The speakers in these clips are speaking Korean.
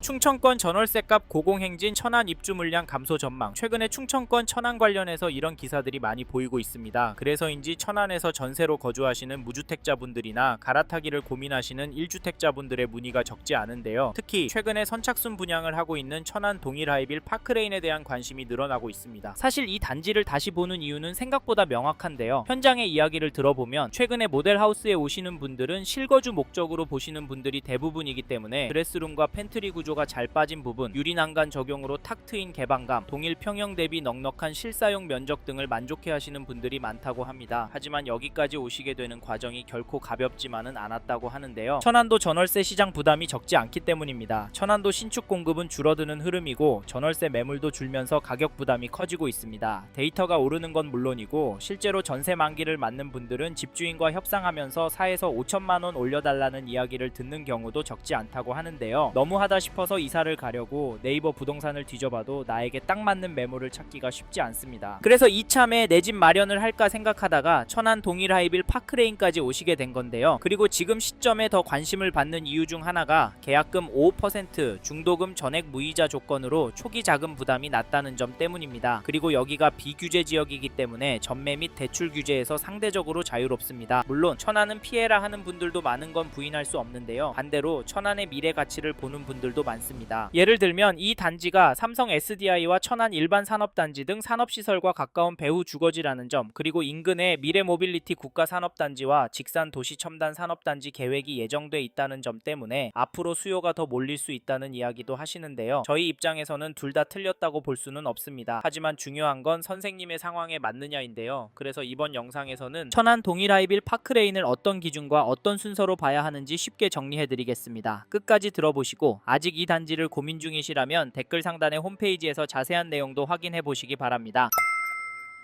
충청권 전월세값 고공행진 천안 입주 물량 감소 전망. 최근에 충청권 천안 관련해서 이런 기사들이 많이 보이고 있습니다. 그래서인지 천안에서 전세로 거주하시는 무주택자분들이나 갈아타기를 고민하시는 1주택자분들의 문의가 적지 않은데요. 특히 최근에 선착순 분양을 하고 있는 천안 동일하이빌 파크레인에 대한 관심이 늘어나고 있습니다. 사실 이 단지를 다시 보는 이유는 생각보다 명확한데요. 현장의 이야기를 들어보면 최근에 모델하우스에 오시는 분들은 실거주 목적으로 보시는 분들이 대부분이기 때문에 드레스룸과 팬트리 구조가 잘 빠진 부분, 유리난간 적용으로 탁 트인 개방감, 동일 평형 대비 넉넉한 실사용 면적 등을 만족해하시는 분들이 많다고 합니다. 하지만 여기까지 오시게 되는 과정이 결코 가볍지만은 않았다고 하는데요. 천안도 전월세 시장 부담이 적지 않기 때문입니다. 천안도 신축 공급은 줄어드는 흐름이고 전월세 매물도 줄면서 가격 부담이 커지고 있습니다. 데이터가 오르는 건 물론이고 실제로 전세 만기를 맞는 분들은 집주인과 협상하면서 4에서 5천만 원 올려달라는 이야기를 듣는 경우도 적지 않다고 하는데요. 너무하다 싶어서 이사를 가려고 네이버 부동산을 뒤져봐도 나에게 딱 맞는 매물을 찾기가 쉽지 않습니다. 그래서 이참에 내 집 마련을 할까 생각하다가 천안 동일하이빌 파크레인까지 오시게 된 건데요. 그리고 지금 시점에 더 관심을 받는 이유 중 하나가 계약금 5% 중도금 전액 무이자 조건으로 초기 자금 부담이 낮다는 점 때문입니다. 그리고 여기가 비규제 지역이기 때문에 전매 및 대출 규제에서 상대적으로 자유롭습니다. 물론 천안은 피해라 하는 분들도 많은 건 부인할 수 없는데요. 반대로 천안의 미래 가치를 보는 분들도 많습니다. 예를 들면 이 단지가 삼성 SDI와 천안 일반 산업단지 등 산업시설과 가까운 배후 주거지라는 점, 그리고 인근에 미래 모빌리티 국가산업단지와 직산 도시첨단 산업단지 계획이 예정돼 있다는 점 때문에 앞으로 수요가 더 몰릴 수 있다는 이야기도 하시는데요. 저희 입장에서는 둘 다 틀렸다고 볼 수는 없습니다. 하지만 중요한 건 선생님의 상황에 맞느냐인데요. 그래서 이번 영상에서는 천안 동일하이빌 파크레인을 어떤 기준과 어떤 순서로 봐야 하는지 쉽게 정리해드리겠습니다. 끝까지 들어보시고 아직 이 단지를 고민 중이시라면 댓글 상단의 홈페이지에서 자세한 내용도 확인해 보시기 바랍니다.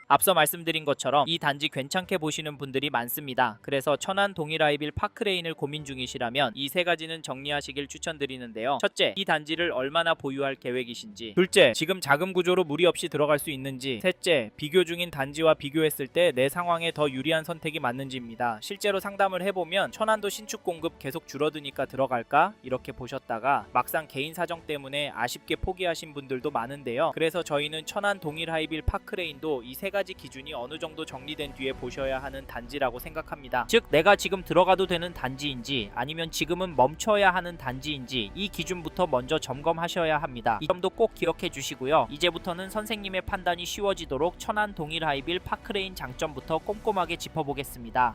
앞서 말씀드린 것처럼 이 단지 괜찮게 보시는 분들이 많습니다. 그래서 천안 동일하이빌 파크레인을 고민 중이시라면 이 세 가지는 정리하시길 추천드리는데요. 첫째, 이 단지를 얼마나 보유할 계획이신지. 둘째, 지금 자금 구조로 무리 없이 들어갈 수 있는지. 셋째, 비교 중인 단지와 비교했을 때 내 상황에 더 유리한 선택이 맞는지입니다. 실제로 상담을 해보면 천안도 신축 공급 계속 줄어드니까 들어갈까? 이렇게 보셨다가 막상 개인 사정 때문에 아쉽게 포기하신 분들도 많은데요. 그래서 저희는 천안 동일하이빌 파크레인도 이 세 가지 기준이 어느 정도 정리된 뒤에 보셔야 하는 단지라고 생각합니다. 즉 내가 지금 들어가도 되는 단지인지 아니면 지금은 멈춰야 하는 단지인지 이 기준부터 먼저 점검하셔야 합니다. 이 점도 꼭 기억해 주시고요. 이제부터는 선생님의 판단이 쉬워지도록 천안 동일하이빌 파크레인 장점부터 꼼꼼하게 짚어보겠습니다.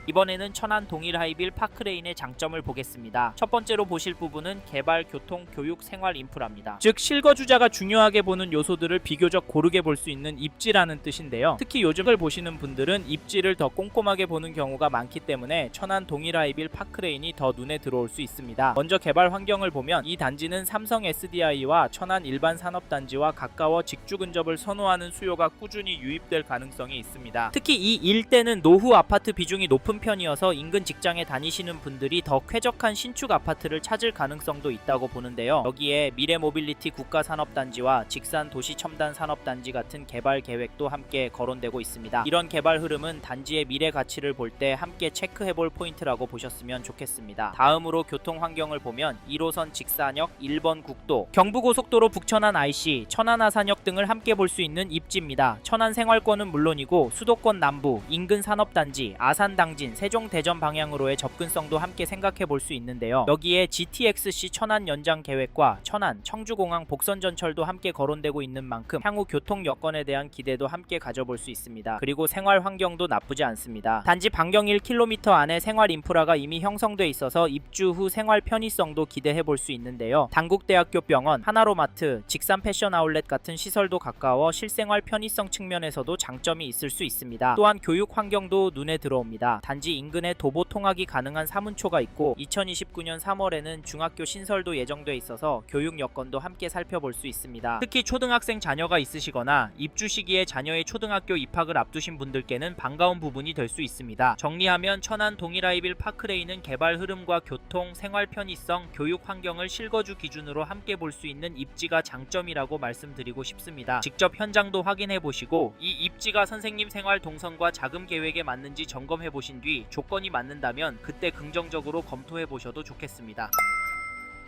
이번에는 천안 동일하이빌 파크레인의 장점을 보겠습니다. 첫 번째로 보실 부분은 개발, 교통, 교육, 생활 인프라입니다. 즉 실거주자가 중요하게 보는 요소들을 비교적 고르게 볼 수 있는 입지라는 뜻인데요. 특히 요즘을 보시는 분들은 입지를 더 꼼꼼하게 보는 경우가 많기 때문에 천안 동일하이빌 파크레인이 더 눈에 들어올 수 있습니다. 먼저 개발 환경을 보면 이 단지는 삼성 SDI와 천안 일반 산업단지와 가까워 직주 근접을 선호하는 수요가 꾸준히 유입될 가능성이 있습니다. 특히 이 일대는 노후 아파트 비중이 높은 편이어서 인근 직장에 다니시는 분들이 더 쾌적한 신축 아파트를 찾을 가능성도 있다고 보는데요. 여기에 미래 모빌리티 국가산업단지와 직산 도시첨단 산업단지 같은 개발 계획도 함께 거론되고 있습니다. 이런 개발 흐름은 단지의 미래 가치를 볼 때 함께 체크해볼 포인트라고 보셨으면 좋겠습니다. 다음으로 교통 환경을 보면 1호선 직사역, 1번 국도, 경부고속도로 북천안 IC, 천안 아산역 등을 함께 볼 수 있는 입지입니다. 천안 생활권은 물론이고 수도권 남부, 인근 산업단지, 아산 당진, 세종 대전 방향으로의 접근성도 함께 생각해 볼 수 있는데요. 여기에 GTX-C 천안 연장 계획과 천안, 청주공항 복선전철도 함께 거론되고 있는 만큼 향후 교통 여건에 대한 기대도 함께 가져볼 수 있습니다. 그리고 생활 환경도 나쁘지 않습니다. 단지 반경 1km 안에 생활 인프라가 이미 형성돼 있어서 입주 후 생활 편의성도 기대해 볼 수 있는데요. 단국대학교 병원, 하나로마트, 직산 패션 아울렛 같은 시설도 가까워 실생활 편의성 측면에서도 장점이 있을 수 있습니다. 또한 교육 환경도 눈에 들어옵니다. 단지 인근에 도보 통학이 가능한 사문초가 있고 2029년 3월에는 중학교 신설도 예정돼 있어서 교육 여건도 함께 살펴볼 수 있습니다. 특히 초등학생 자녀가 있으시거나 입주 시기에 자녀의 초등학교 입학을 앞두신 분들께는 반가운 부분이 될 수 있습니다. 정리하면 천안 동일하이빌 파크레인은 개발 흐름과 교통, 생활 편의성, 교육 환경을 실거주 기준으로 함께 볼 수 있는 입지가 장점이라고 말씀드리고 싶습니다. 직접 현장도 확인해 보시고 이 입지가 선생님 생활 동선과 자금 계획에 맞는지 점검해 보신 뒤 조건이 맞는다면 그때 긍정적으로 검토해 보셔도 좋겠습니다.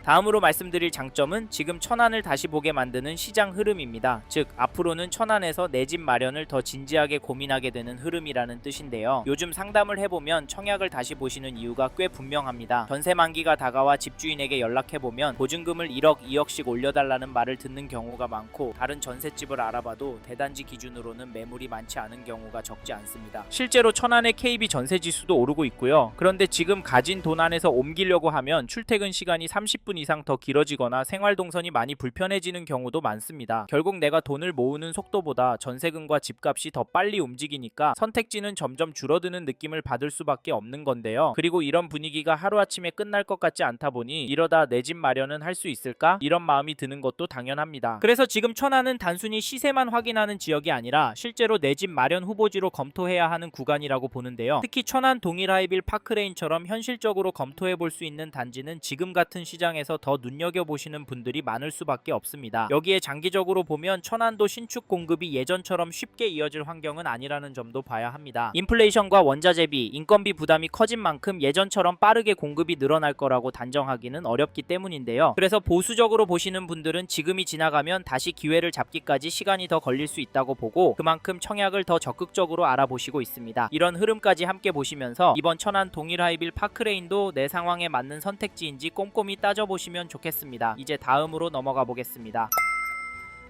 다음으로 말씀드릴 장점은 지금 천안을 다시 보게 만드는 시장 흐름입니다. 즉 앞으로는 천안에서 내 집 마련을 더 진지하게 고민하게 되는 흐름이라는 뜻인데요. 요즘 상담을 해보면 청약을 다시 보시는 이유가 꽤 분명합니다. 전세 만기가 다가와 집주인에게 연락해보면 보증금을 1억, 2억씩 올려달라는 말을 듣는 경우가 많고, 다른 전셋집을 알아봐도 대단지 기준으로는 매물이 많지 않은 경우가 적지 않습니다. 실제로 천안의 KB 전세지수도 오르고 있고요. 그런데 지금 가진 돈 안에서 옮기려고 하면 출퇴근 시간이 30분 이상 더 길어지거나 생활동선이 많이 불편해지는 경우도 많습니다. 결국 내가 돈을 모으는 속도보다 전세금과 집값이 더 빨리 움직이니까 선택지는 점점 줄어드는 느낌을 받을 수밖에 없는 건데요. 그리고 이런 분위기가 하루아침에 끝날 것 같지 않다 보니 이러다 내 집 마련은 할 수 있을까? 이런 마음이 드는 것도 당연합니다. 그래서 지금 천안은 단순히 시세만 확인하는 지역이 아니라 실제로 내 집 마련 후보지로 검토해야 하는 구간이라고 보는데요. 특히 천안 동일하이빌 파크레인처럼 현실적으로 검토해 볼 수 있는 단지는 지금 같은 시장에서 더 눈여겨보시는 분들이 많을 수밖에 없습니다. 여기에 장기적으로 보면 천안도 신축 공급이 예전처럼 쉽게 이어질 환경은 아니라는 점도 봐야 합니다. 인플레이션과 원자재비, 인건비 부담이 커진 만큼 예전처럼 빠르게 공급이 늘어날 거라고 단정하기는 어렵기 때문인데요. 그래서 보수적으로 보시는 분들은 지금이 지나가면 다시 기회를 잡기까지 시간이 더 걸릴 수 있다고 보고, 그만큼 청약을 더 적극적으로 알아보시고 있습니다. 이런 흐름까지 함께 보시면서 이번 천안 동일하이빌 파크레인도 내 상황에 맞는 선택지인지 꼼꼼히 따져보시면 좋겠습니다. 이제 다음으로 넘어가 보겠습니다.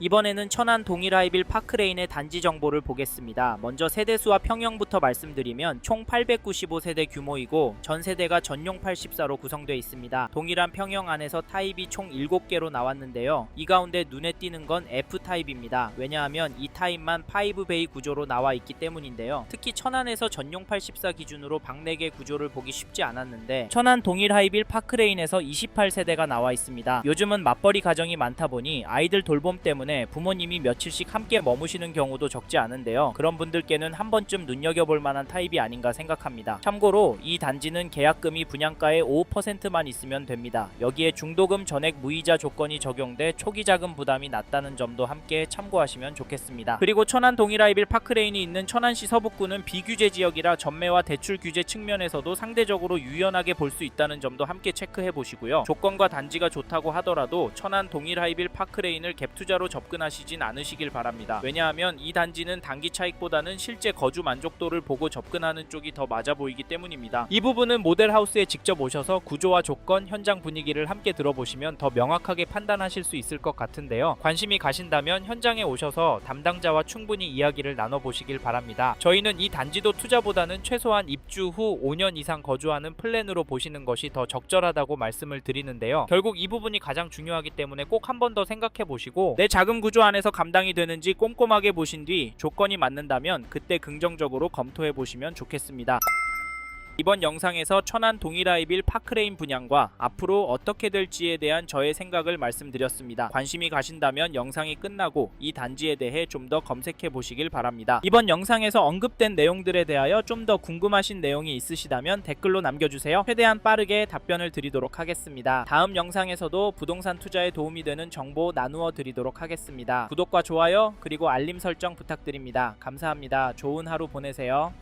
이번에는 천안 동일하이빌 파크레인의 단지 정보를 보겠습니다. 먼저 세대수와 평형부터 말씀드리면 총 895세대 규모이고 전세대가 전용 84로 구성되어 있습니다. 동일한 평형 안에서 타입이 총 7개로 나왔는데요. 이 가운데 눈에 띄는 건 F타입입니다. 왜냐하면 이 타입만 5베이 구조로 나와 있기 때문인데요. 특히 천안에서 전용 84 기준으로 방 4개 구조를 보기 쉽지 않았는데 천안 동일하이빌 파크레인에서 28세대가 나와 있습니다. 요즘은 맞벌이 가정이 많다 보니 아이들 돌봄 때문에 부모님이 며칠씩 함께 머무시는 경우도 적지 않은데요. 그런 분들께는 한 번쯤 눈여겨볼 만한 타입이 아닌가 생각합니다. 참고로 이 단지는 계약금이 분양가의 5%만 있으면 됩니다. 여기에 중도금 전액 무이자 조건이 적용돼 초기 자금 부담이 낮다는 점도 함께 참고하시면 좋겠습니다. 그리고 천안 동일하이빌 파크레인이 있는 천안시 서북구는 비규제 지역이라 전매와 대출 규제 측면에서도 상대적으로 유연하게 볼 수 있다는 점도 함께 체크해 보시고요. 조건과 단지가 좋다고 하더라도 천안 동일하이빌 파크레인을 갭투자로 접근하시진 않으시길 바랍니다. 왜냐하면 이 단지는 단기 차익보다는 실제 거주 만족도를 보고 접근하는 쪽이 더 맞아 보이기 때문입니다. 이 부분은 모델하우스에 직접 오셔서 구조와 조건, 현장 분위기를 함께 들어보시면 더 명확하게 판단하실 수 있을 것 같은데요. 관심이 가신다면 현장에 오셔서 담당자와 충분히 이야기를 나눠보시길 바랍니다. 저희는 이 단지도 투자보다는 최소한 입주 후 5년 이상 거주하는 플랜으로 보시는 것이 더 적절하다고 말씀을 드리는데요. 결국 이 부분이 가장 중요하기 때문에 꼭 한 번 더 생각해 보시고 내 자금 구조 안에서 감당이 되는지 꼼꼼하게 보신 뒤 조건이 맞는다면 그때 긍정적으로 검토해 보시면 좋겠습니다. 이번 영상에서 천안 동일하이빌 파크레인 분양과 앞으로 어떻게 될지에 대한 저의 생각을 말씀드렸습니다. 관심이 가신다면 영상이 끝나고 이 단지에 대해 좀 더 검색해 보시길 바랍니다. 이번 영상에서 언급된 내용들에 대하여 좀 더 궁금하신 내용이 있으시다면 댓글로 남겨주세요. 최대한 빠르게 답변을 드리도록 하겠습니다. 다음 영상에서도 부동산 투자에 도움이 되는 정보 나누어 드리도록 하겠습니다. 구독과 좋아요 그리고 알림 설정 부탁드립니다. 감사합니다. 좋은 하루 보내세요.